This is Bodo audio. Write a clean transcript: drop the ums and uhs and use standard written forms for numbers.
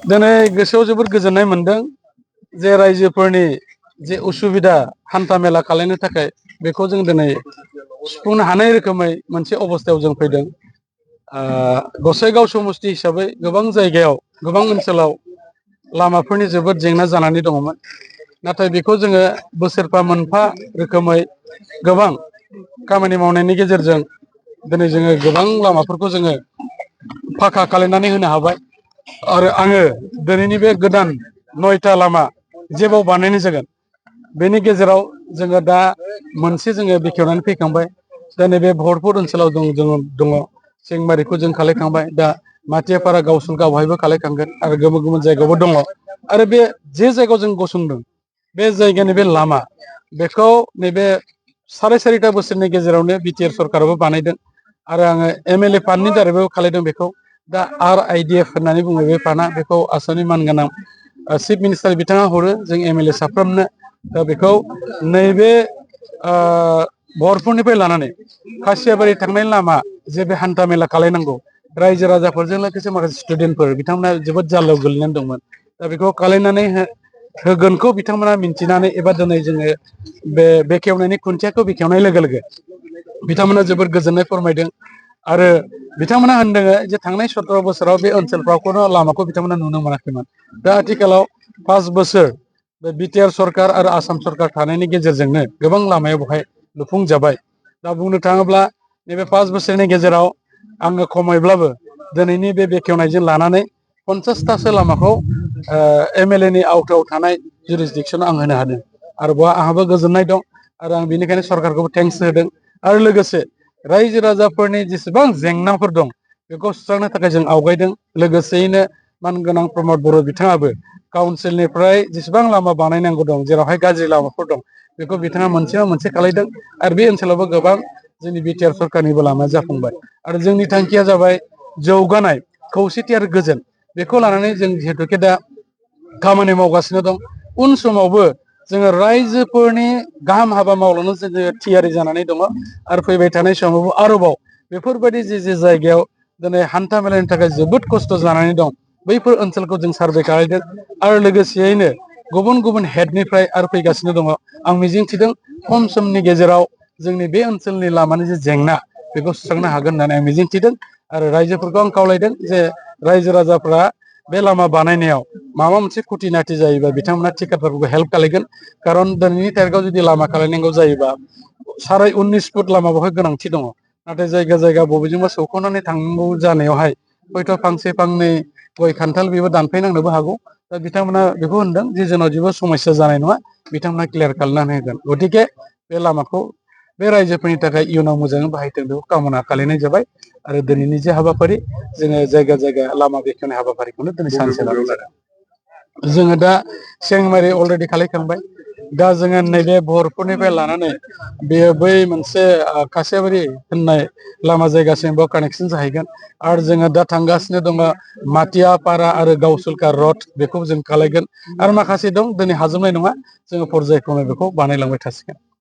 दिनै गोसोआव जोबोद गोजोननाय मोनदों जे रायजोफोरनि जे उसुबिदा हान्था मेला खालामनो थाखाय बेखौ जों दिनै सुफुंनो हानाय रोखोमै मोनसे अबस्थायाव जों फैदों। गसाइगाव समस्ति हिसाबै गोबां जायगायाव गोबां ओनसोलाव लामाफोरनि जोबोद जेंना जानानै दङमोन। नाथाय बेखौ जोङो बोसोरफा मोनफा रोखोमै गोबां खामानि मावनायनि गेजेरजों दिनै जोङो गोबां लामाफोरखौ जोङो फाखा खालामनानै होनो हाबाय। आरो आङो दिनैनि बे गोदान 9टा लामा जेबाव बानायनाय जागोन बेनि गेजेराव जोङो दा मोनसे जोङो बेखेवनानै फैखांबाय। दा नैबे भरतपुर ओनसोलाव दङ सिंमारिखौ जों खालायखांबाय। दा माथियापारा गावसुं गावहायबो खालायखांगोन आरो गुबुन गुबुन जायगायावबो दङ। आरो बे जे जायगायाव जों गसंदों बे जायगानि बे लामा बेखौ नैबे 4.5 बोसोरनि गेजेरावनो बिटिआर सरकाराबो बानायदों आरो आङो एमएलए फान्डनि दारैबो खालायदों बेखौ। दा आरआइडिएफ होननानै बुङो बे फान्डआ, बेखौ आसामनि मानगोनां चिफ मिनिस्टार बिथाङा हरो जों एमएलए साफ्रोमनो। दा बेखौ नैबे भरतपुरनिफ्राय लानानै खासियाबारि थांनाय लामा जे बे हान्था मेला खालायनांगौ रायजो राजाफोरजों लोगोसे माखासे स्टुडेन्टफोर बिथांमोना जोबोद जाल्लायाव गोलैनानै दंमोन। दा बेखौ खालायनानै होगोनखौ बिथांमोना मिन्थिनानै एबा दिनै जोङो बे बेखेवनायनि खुन्थियाखौ बेखेवनाय लोगो लोगो बिथांमोना जोबोद गोजोननाय फोरमायदों। आरो बिथांमोना होनदों जे थांनाय 17 बोसोराव बे ओनसोलफ्राव खुनु लामाखौ बिथांमोना नुनो मोनाखैमोन। दा आथिखालाव 5 बोसोर बे बिटिआर सरकार आरो आसाम सरकार थानायनि गेजेरजोंनो गोबां लामाया बेवहाय लुफुंजाबाय। दा बुंनो थाङोब्ला नैबे 5 बोसोरनि गेजेराव आङो खमैब्लाबो दिनैनि बे बेखेवनायजों लानानै 50तासो लामाखौ एमएलएनि आवथायाव थानाय जुरिसडिक्सनाव आं होनो हादों। आरो बेवहाय आंहाबो गोजोननाय दं आरो आं बेनिखायनो सरकारखौबो थेंक्स होदों। आरो लोगोसे रायजो राजाफोरनि जेसेबां जेंनाफोर दं बेखौ सुस्रांनो थाखाय जों आवगायदों। लोगोसेयैनो मानगोनां प्रमद बर' बिथाङाबो काउन्सिलनिफ्राय जेसेबां लामा बानायनांगौ दं जेरावहाय गाज्रि लामाफोर दं बेखौ बिथाङा मोनसेबा मोनसे खालायदों। आरो बे ओनसोलावबो गोबां जोंनि बिटिआर सरकारनिबो लामाया जाफुंबाय। आरो जोंनि थांखिया जाबाय जौगानाय, खौसेथि आरो गोजोन। बेखौ लानानै जों जिहेतुके दा खामानि मावगासिनो दं। उन समावबो जोङो रायजोफोरनि गाहाम हाबा मावलांनो जोङो थियारि जानानै दङ। आरो फैबाय थानाय समावबो आरोबाव बेफोरबायदि जे जायगायाव दिनै हान्था मेलानि थाखाय जोबोद खस्थ' जानानै दं बैफोर ओनसोलखौ जों सार्भे खालामदों। आरो लोगोसेयैनो गुबुन गुबुन हेडनिफ्राय आरो फैगासिनो दङ। आं मिजिंथिदों खम समनि गेजेराव जोंनि बे ओनसोलनि लामानि जे जेंना बेखौ सुस्रांनो हागोन होननानै आं मिजिंथिदों। आरो रायजोफोरखौ आं खावलायदों जे रायजो राजाफ्रा बे लामा बानायनायाव माबा मोनसे खुथि नाथि जायोबा बिथांमोना थिकादारफोरखौ हेल्प खालायगोन। खारन दिनैनि तारिखाव जुदि लामा खालायनांगौ जायोबा 19.5 फुट लामा बेवहाय गोनांथि दङ। नाथाय जायगा जायगा बबेजोंबा सौख'नानै थांनांगौ जानायावहाय हयथ' फांसे फांनै गय खान्थाल बेबो दानफायनांनोबो हागौ। दा बिथांमोना बेखौ होनदों जे जोंनाव जेबो समस्या जानाय नङा, बिथांमोना क्लियार खालामनानै होगोन। गतिके बे लामाखौ बे रायजोफोरनि थाखाय इयुनाव मोजाङै बाहायथों बेखौ कामना खालायनाय जाबाय। आरो दिनैनि जे हाबाफारि जोङो जायगा जायगा लामा बेखेवनाय हाबाफारिखौनो दिनै सानसे लानाय जादों। जोङो दा सेंमारि अलरेडि खालायखांबाय। दा जोङो नैबे भरतपुरनिफ्राय लानानै बेयो बै मोनसे खासियाबारि होननाय लामा जायगासिम बेयाव कानेक्सन जाहैगोन। आरो जोङो दा थांगासिनो दङ माथियापारा आरो गावसुलका रड, बेखौ जों खालायगोन। आरो माखासे दं दिनै हाजोबनाय नङा, जोङो पर्जायक्रमै बेखौ बानायलांबाय थासिगोन।